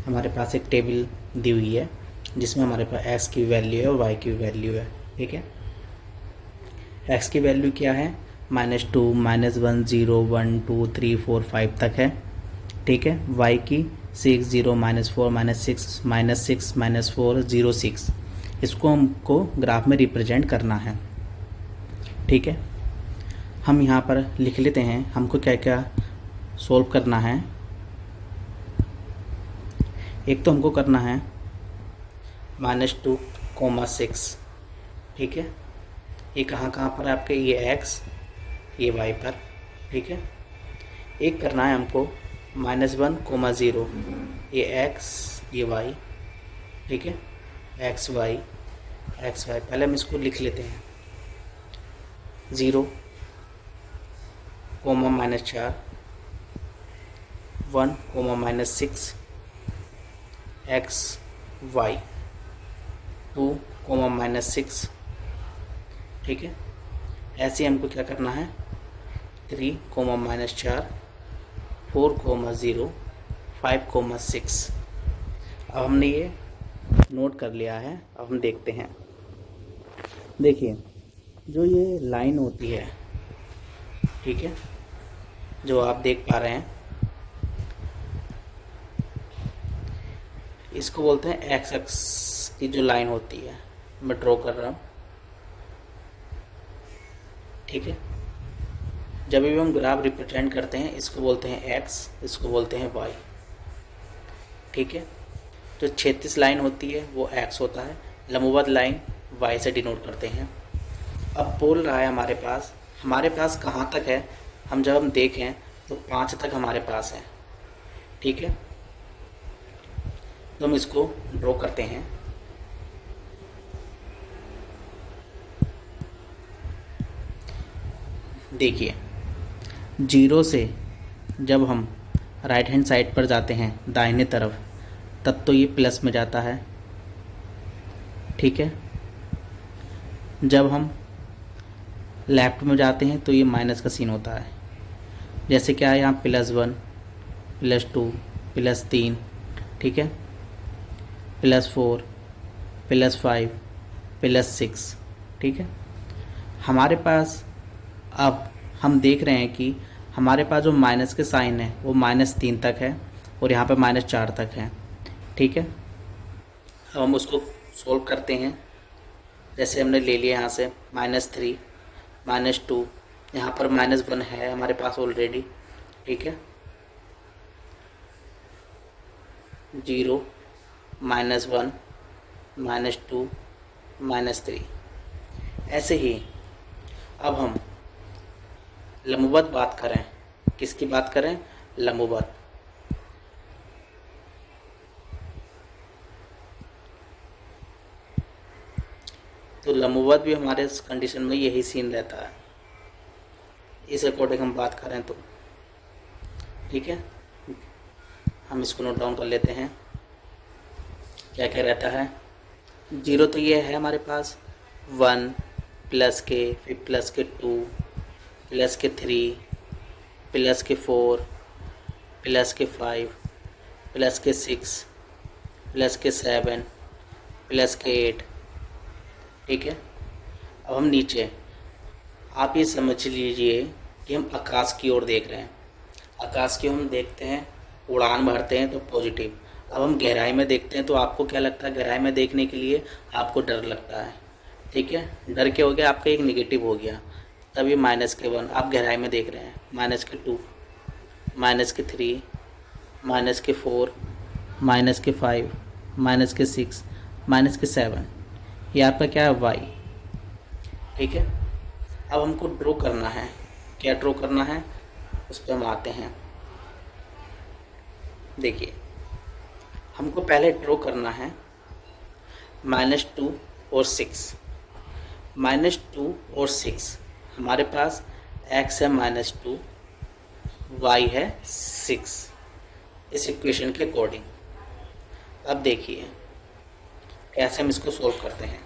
हमारे पास एक टेबल दी हुई है जिसमें हमारे पास x की वैल्यू है और y की वैल्यू है। ठीक है, x की वैल्यू क्या है, -2, -1, 0, 1, 2, 3, 4, 5 तक है। ठीक है, y की 6, 0, -4, -6, -6, -4, 0, 6। इसको हमको ग्राफ में रिप्रेजेंट करना है। ठीक है, हम यहाँ पर लिख लेते हैं हमको क्या क्या सोल्व करना है। एक तो हमको करना है -2, 6। ठीक है, ये कहाँ कहाँ पर है आपके, ये x ये y पर। ठीक है, एक करना है हमको -1, 0, ये x ये y। ठीक है, x y पहले हम इसको लिख लेते हैं। 0, -4, 1, -6, x y 2, -6। ठीक है, ऐसे हमको क्या करना है 3, -4, 4, 0, 5, 6। अब हमने ये नोट कर लिया है। अब हम देखते हैं। देखिए, जो ये लाइन होती है, ठीक है, जो आप देख पा रहे हैं, इसको बोलते हैं एक्स एक्स की जो लाइन होती है, मैं ड्रॉ कर रहा हूँ। ठीक है, जब भी हम ग्राफ रिप्रेजेंट करते हैं इसको बोलते हैं एक्स, इसको बोलते हैं वाई। ठीक है, जो 36 लाइन होती है वो एक्स होता है, लंबवत लाइन वाई से डिनोट करते हैं। अब बोल रहा है हमारे पास कहाँ तक है, जब हम देखें तो 5 तक हमारे पास है। ठीक है, तो हम इसको ड्रॉ करते हैं। देखिए, 0 से जब हम राइट हैंड साइड पर जाते हैं दाहिने तरफ, तब तो ये प्लस में जाता है। ठीक है, जब हम लेफ्ट में जाते हैं तो ये माइनस का सीन होता है। जैसे क्या है यहाँ +1, +2, +3। ठीक है, +4, +5, +6। ठीक है, हमारे पास अब हम देख रहे हैं कि हमारे पास जो माइनस के साइन है वो -3 तक है और यहाँ पे -4 तक है। ठीक है, अब हम उसको सोल्व करते हैं। जैसे हमने ले लिया यहाँ से -3, -2, यहाँ पर -1 है हमारे पास ऑलरेडी। ठीक है, 0, -1, -2, -3। ऐसे ही अब हम लंबवत बात करें, किसकी बात करें, लंबवत। तो लंबवत भी हमारे इस कंडीशन में यही सीन रहता है, इस अकॉर्डिंग हम बात करें तो। ठीक है, हम इसको नोट डाउन कर लेते हैं क्या क्या रहता है। 0 तो ये है हमारे पास, 1 प्लस के, फिर प्लस के 2, प्लस के 3, प्लस के 4, प्लस के 5, प्लस के 6, प्लस के 7, प्लस के 8। ठीक है, अब हम नीचे, आप ये समझ लीजिए कि हम आकाश की ओर देख रहे हैं। आकाश की हम देखते हैं, उड़ान भरते हैं तो पॉजिटिव। अब हम गहराई में देखते हैं तो आपको क्या लगता है, गहराई में देखने के लिए आपको डर लगता है। ठीक है, डर क्या हो गया आपका, एक नेगेटिव हो गया, तभी -1 आप गहराई में देख रहे हैं। -2, -3, -4, -5, -6, -7, ये आपका क्या है, वाई। ठीक है, अब हमको ड्रॉ करना है, क्या ड्रॉ करना है उस पर हम आते हैं। देखिए, हमको पहले ड्रॉ करना है -2 और 6। -2 और 6 हमारे पास x है -2, y है 6, इस इक्वेशन के अकॉर्डिंग। अब देखिए कैसे हम इसको सोल्व करते हैं।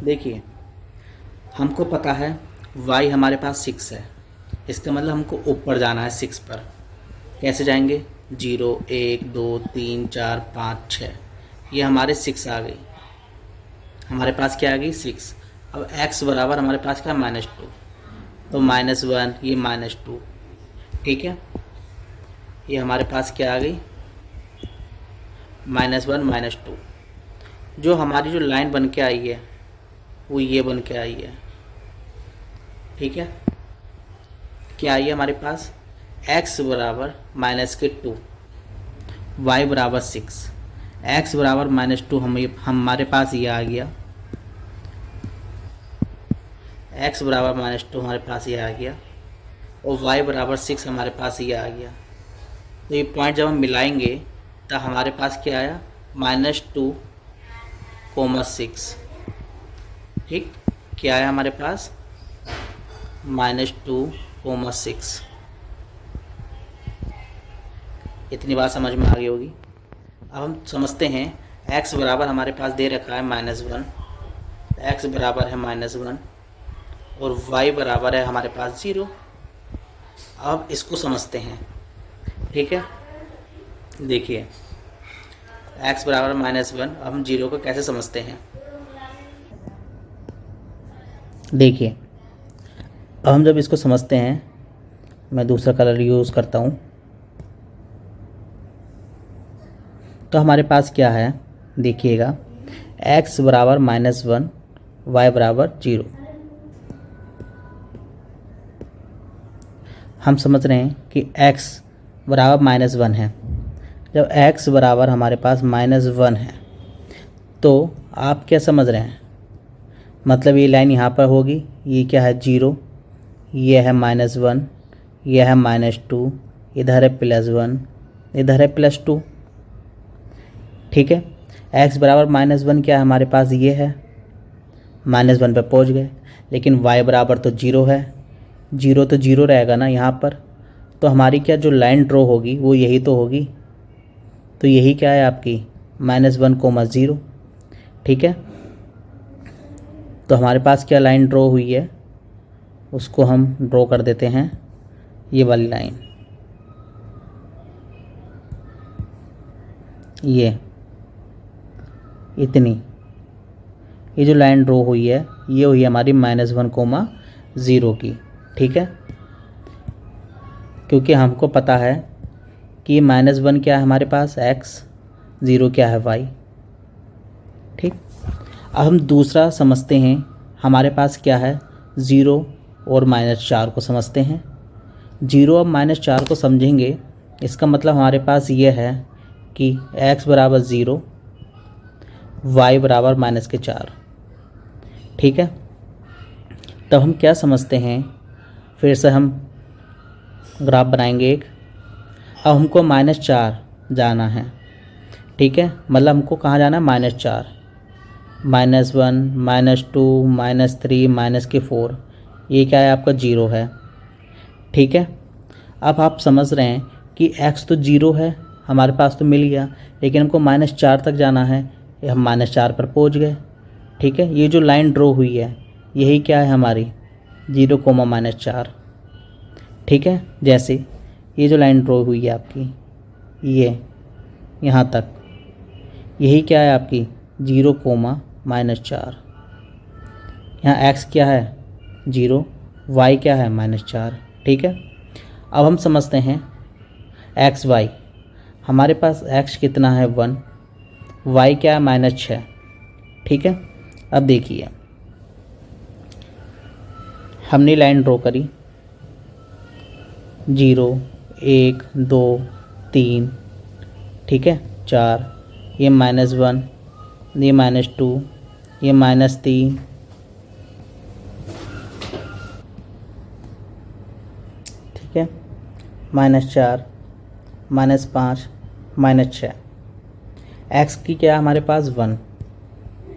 देखिए, हमको पता है y हमारे पास 6 है, इसका मतलब हमको ऊपर जाना है 6 पर। कैसे जाएंगे, 0 1 2 3 4 5 6, ये हमारे 6 आ गई, हमारे पास क्या आ गई 6। अब x बराबर हमारे पास क्या है -2, तो -1 ये -2, ठीक है, ये हमारे पास क्या आ गई -1 -2। जो हमारी जो लाइन बन के आई है वो ये बन के आई है, ठीक है, क्या आई है हमारे पास x बराबर -2, y बराबर 6, x बराबर -2 हमारे पास ये आ गया, x बराबर -2 हमारे पास ये आ गया, और y बराबर 6 हमारे पास ये आ गया। तो ये पॉइंट जब हम मिलाएंगे तो हमारे पास क्या आया -2, 6, ठीक, क्या आया हमारे पास -2, 6। इतनी बात समझ में आ गई होगी। अब हम समझते हैं x बराबर हमारे पास दे रखा है -1, x बराबर है -1 और y बराबर है हमारे पास 0। अब इसको समझते हैं, ठीक है, देखिए x बराबर -1, अब हम 0 को कैसे समझते हैं, देखिए अब हम जब इसको समझते हैं, मैं दूसरा कलर यूज़ करता हूँ, तो हमारे पास क्या है देखिएगा, x बराबर -1, y बराबर 0। हम समझ रहे हैं कि x बराबर -1 है। जब x बराबर हमारे पास -1 है तो आप क्या समझ रहे हैं, मतलब ये लाइन यहाँ पर होगी, ये क्या है 0, ये है -1, ये है -2, इधर है +1, इधर है +2, ठीक है। x बराबर -1 क्या है हमारे पास, ये है, -1 पे पहुँच गए, लेकिन y बराबर तो 0 है, 0 तो 0 रहेगा ना यहाँ पर, तो हमारी क्या जो लाइन ड्रॉ होगी वो यही तो होगी, तो यही क्या है आपकी -1, 0, ठीक है। तो हमारे पास क्या लाइन ड्रॉ हुई है, उसको हम ड्रॉ कर देते हैं, ये वाली लाइन, ये इतनी, ये जो लाइन ड्रॉ हुई है ये हुई हमारी -1, 0 की, ठीक है, क्योंकि हमको पता है कि -1 क्या है हमारे पास x, 0 क्या है y, ठीक। अब हम दूसरा समझते हैं, हमारे पास क्या है 0 और -4 को समझते हैं। 0 और -4 को समझेंगे, इसका मतलब हमारे पास ये है कि x बराबर 0, y बराबर -4, ठीक है। तब हम क्या समझते हैं, फिर से हम ग्राफ बनाएंगे एक। अब हमको -4 जाना है, ठीक है, मतलब हमको कहाँ जाना है -4, -1, -2, -3, -4, ये क्या है आपका 0 है, ठीक है। अब आप समझ रहे हैं कि x तो 0 है, हमारे पास तो मिल गया, लेकिन हमको -4 तक जाना है, हम -4 पर पहुंच गए, ठीक है। ये जो लाइन ड्रॉ हुई है यही क्या है हमारी 0, -4, ठीक है। जैसे ये जो लाइन ड्रॉ हुई है आपकी, ये यहाँ तक, यही क्या है आपकी 0, -4, यहाँ x क्या है 0, y क्या है -4, ठीक है। अब हम समझते हैं एक्स वाई, हमारे पास x कितना है 1, y क्या है -6, ठीक है। अब देखिए हमने लाइन ड्रॉ करी, 0, 1, 2, 3, ठीक है, 4, ये -1, ये -2, ये -3, ठीक है, -4, -5, -6, x की क्या हमारे पास 1,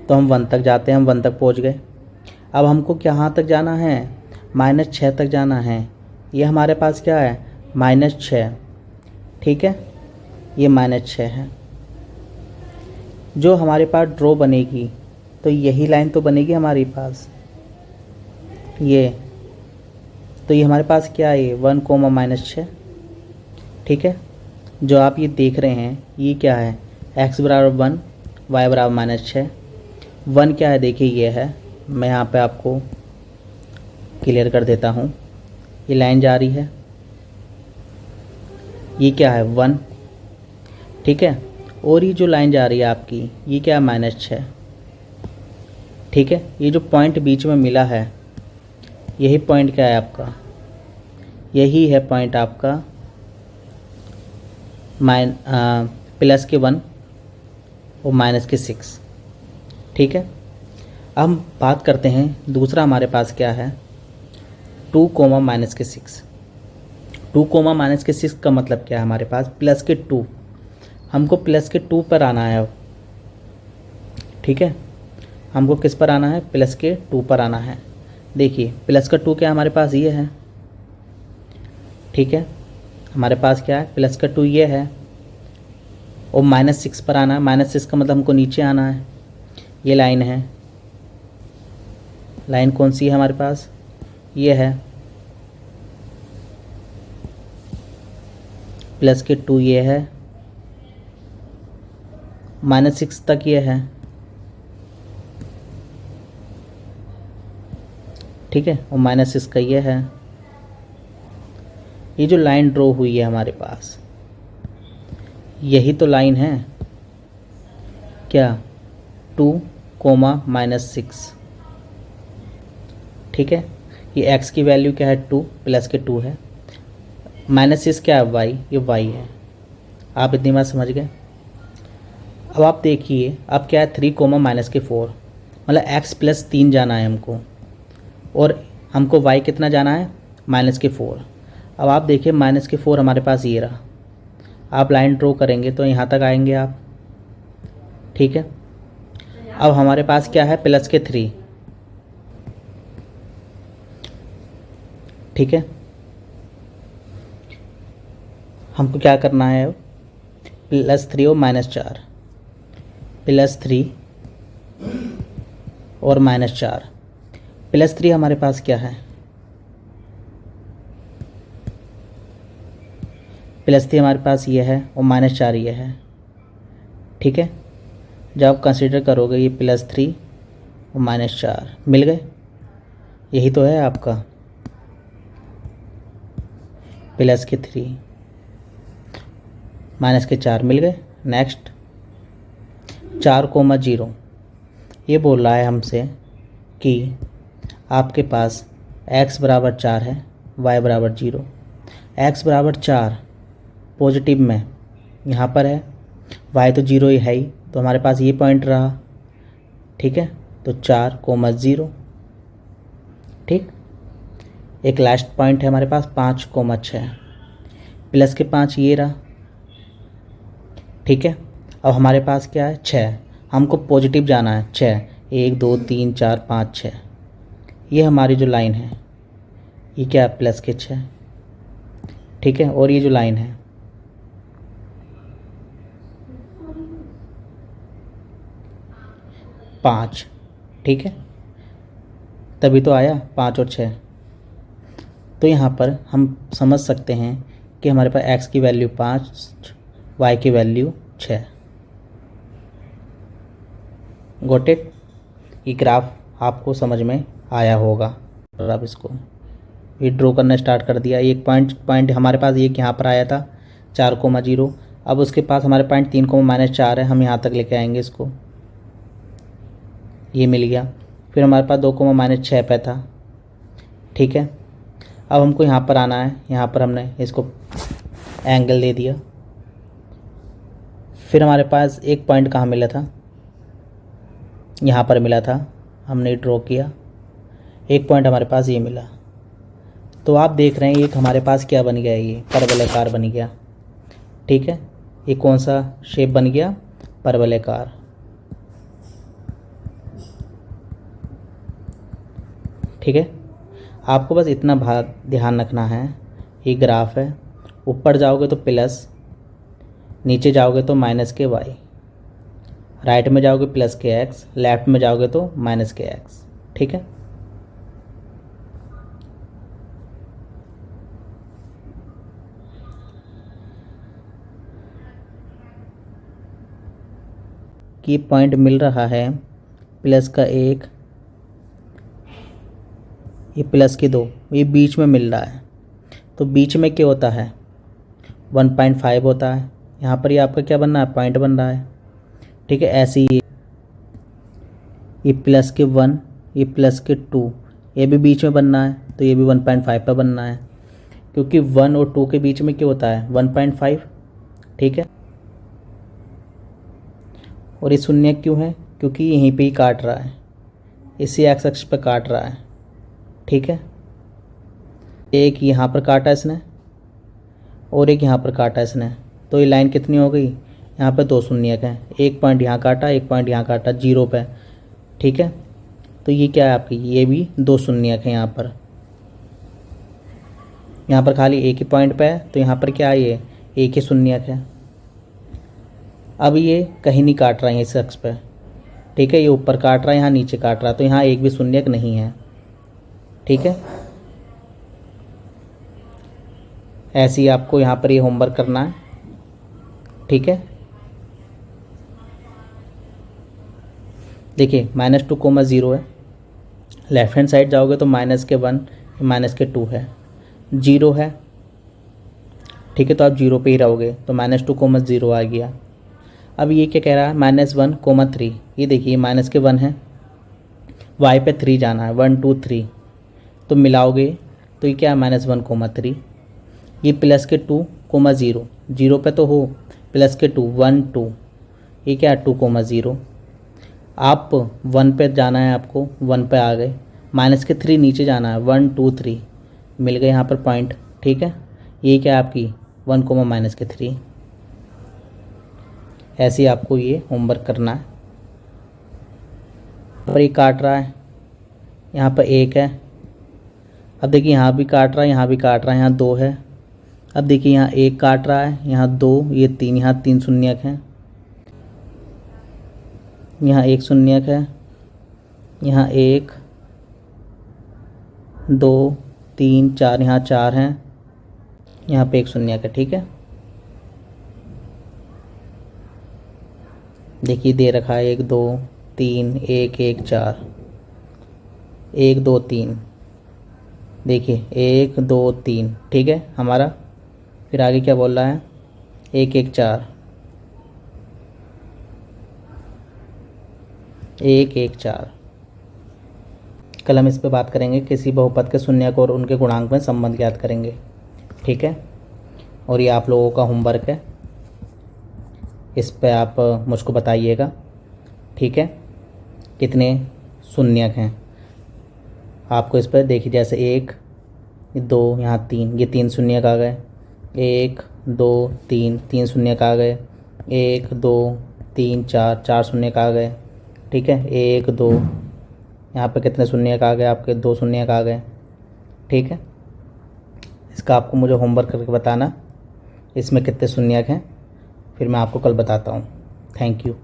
तो हम 1 तक जाते हैं, हम 1 तक पहुंच गए। अब हमको कहाँ तक जाना है, -6 तक जाना है, ये हमारे पास क्या है -6, ठीक है, ये -6 है। जो हमारे पास ड्रॉ बनेगी तो यही लाइन तो बनेगी हमारे पास, ये तो ये हमारे पास क्या है 1, -6, ठीक है। जो आप ये देख रहे हैं ये क्या है, x बराबर 1, y बराबर -6। 1 क्या है देखिए, ये है, मैं यहाँ पे आपको क्लियर कर देता हूँ। ये लाइन जा रही है, ये क्या है 1, ठीक है। और ये जो लाइन जा रही है आपकी, ये क्या है -6, ठीक है। ये जो पॉइंट बीच में मिला है, यही पॉइंट क्या है आपका, यही है पॉइंट आपका +1 और -6, ठीक है। अब हम बात करते हैं दूसरा हमारे पास क्या है, 2, -6। 2, -6 का मतलब क्या है, हमारे पास +2, हमको +2 पर आना है अब, ठीक है। हमको किस पर आना है, +2 पर आना है। देखिए +2 क्या हमारे पास ये है, ठीक है। हमारे पास क्या है, +2 ये है, और -6 पर आना है। -6 का मतलब हमको नीचे आना है। ये लाइन है, लाइन कौन सी है हमारे पास, ये है +2, ये है -6 तक ये है, ठीक है, और -6 का ये है। ये जो लाइन ड्रॉ हुई है हमारे पास, यही तो लाइन है क्या, 2, -6, ठीक है। ये x की वैल्यू क्या है 2, +2 है, -6 क्या है y, ये y है। आप इतनी बात समझ गए। अब आप देखिए, अब क्या है 3, -4, मतलब x +3 जाना है हमको, और हमको y कितना जाना है, -4। अब आप देखिए -4 हमारे पास ये रहा, आप लाइन ड्रॉ करेंगे तो यहाँ तक आएंगे आप, ठीक है। अब हमारे पास क्या है, +3, ठीक है। हमको क्या करना है अब, +3 और -4, +3 और -4। +3 हमारे पास क्या है, +3 हमारे पास ये है, और -4 ये है, ठीक है। जब आप कंसीडर करोगे ये +3 और -4 मिल गए, यही तो है आपका +3 -4 मिल गए। नेक्स्ट 4,0, ये बोल रहा है हमसे कि आपके पास x बराबर 4 है, y बराबर 0। x बराबर 4 पॉजिटिव में यहाँ पर है, y तो 0 ही है ही, तो हमारे पास ये पॉइंट रहा, ठीक है। तो 4,0, ठीक। एक लास्ट पॉइंट है हमारे पास 5,6, +5 ये रहा, ठीक है। अब हमारे पास क्या है 6, हमको पॉजिटिव जाना है 6, 1, 2, 3, 4, 5, 6, ये हमारी जो लाइन है ये क्या है, +6, ठीक है। और ये जो लाइन है 5, ठीक है, तभी तो आया 5 और 6। तो यहाँ पर हम समझ सकते हैं कि हमारे पास x की वैल्यू 5, y की वैल्यू 6। Got it. ये ग्राफ आपको समझ में आया होगा। और अब इसको ये ड्रॉ करना स्टार्ट कर दिया। एक पॉइंट हमारे पास ये यहाँ पर आया था 4,0। अब उसके पास हमारे पॉइंट 3,-4 है, हम यहाँ तक लेके आएंगे इसको, ये मिल गया। फिर हमारे पास 2,-6 पे था, ठीक है। अब हमको यहाँ पर आना है, यहाँ पर हमने इसको एंगल दे दिया। फिर हमारे पास एक पॉइंट कहाँ मिला था, यहाँ पर मिला था, हमने ड्रॉ किया, एक पॉइंट हमारे पास ये मिला। तो आप देख रहे हैं एक हमारे पास क्या बन गया, ये परवलयाकार बन गया, ठीक है। ये कौन सा शेप बन गया, परवलयाकार, ठीक है। आपको बस इतना ध्यान रखना है, ये ग्राफ है, ऊपर जाओगे तो प्लस, नीचे जाओगे तो -y, राइट में जाओगे +x, लेफ्ट में जाओगे तो -x, ठीक है। कि पॉइंट मिल रहा है प्लस का 1, ये प्लस के 2, ये बीच में मिल रहा है। तो बीच में क्या होता है 1.5 होता है। यहाँ पर ये आपका क्या बन रहा है पॉइंट बन रहा है। ठीक है, ऐसे ही ये प्लस के 1, ये प्लस के 2, ये भी बीच में बनना है, तो ये भी 1.5 पर बनना है, क्योंकि 1 और 2 के बीच में क्या होता है 1.5। ठीक है, और ये शून्य क्यों है, क्योंकि यहीं पे ही काट रहा है, इसी एक्स अक्ष पर काट रहा है। ठीक है, एक यहाँ पर काटा इसने और एक यहाँ पर काटा इसने, तो ये लाइन कितनी हो गई, यहाँ पे 2 शून्यक हैं, एक पॉइंट यहाँ काटा, एक पॉइंट यहाँ काटा, 0 पे। ठीक है, तो ये क्या है आपकी, ये भी 2 शून्यक हैं यहाँ पर। यहाँ पर खाली एक ही पॉइंट पे है, तो यहाँ पर क्या है ये एक ही शून्यक है। अब ये कहीं नहीं काट रहा है इस अक्ष पे। ठीक है, ये ऊपर काट रहा है, यहाँ नीचे काट रहा है, तो यहाँ एक भी शून्यक नहीं है। ठीक है, ऐसे ही आपको यहाँ पर ये होमवर्क करना है। ठीक है, देखिए -2, 0 है, लेफ्ट हैंड साइड जाओगे तो -1, -2 है, 0 है। ठीक है, तो आप 0 पे ही रहोगे, तो -2, 0 आ गया। अब ये क्या कह रहा है -1, 3, ये देखिए -1 है, y पे 3 जाना है, 1 2 3, तो मिलाओगे तो ये क्या है -1, 3, ये प्लस के 2, 0, 0 पे तो हो, प्लस के 2, 1 2, ये क्या है 2, 0, आप 1 पे जाना है, आपको 1 पे आ गए, -3 नीचे जाना है, 1 2 3, मिल गए यहाँ पर पॉइंट। ठीक है, ये क्या है आपकी 1, -3। ऐसे ही आपको ये होमवर्क करना है। पर ये काट रहा है, यहाँ पर 1 है, अब देखिए यहाँ भी काट रहा है, यहाँ भी काट रहा है, यहाँ 2 है। अब देखिए यहाँ 1 काट रहा है, यहाँ 2, ये 3, यहाँ 3 शून्यक हैं, यहाँ 1 शून्यक है, यहाँ 1 2 3 4, यहाँ 4 हैं, यहाँ पे 1 शून्यक है। ठीक है, देखिए दे रखा है 1 2 3 1 1 4, 1 2 3, देखिए 1 2 3। ठीक है हमारा, फिर आगे क्या बोल रहा है 1 1 4, 1 1 4। कल हम इस पे बात करेंगे, किसी बहुपद के शून्यक और उनके गुणांक में संबंध ज्ञात करेंगे। ठीक है, और ये आप लोगों का होमवर्क है, इस पे आप मुझको बताइएगा। ठीक है, कितने शून्यक हैं आपको इस पर, देखिए जैसे 1 2, यहाँ 3, ये 3 शून्यक आ गए, 1 2 3, 3 शून्यक आ गए, 1 2 3 4, 4 शून्यक आ गए। ठीक है, 1 2, यहाँ पे कितने शून्यक आ गए आपके, 2 शून्यक आ गए। ठीक है, इसका आपको मुझे होमवर्क करके बताना इसमें कितने शून्यक हैं, फिर मैं आपको कल बताता हूँ। Thank you.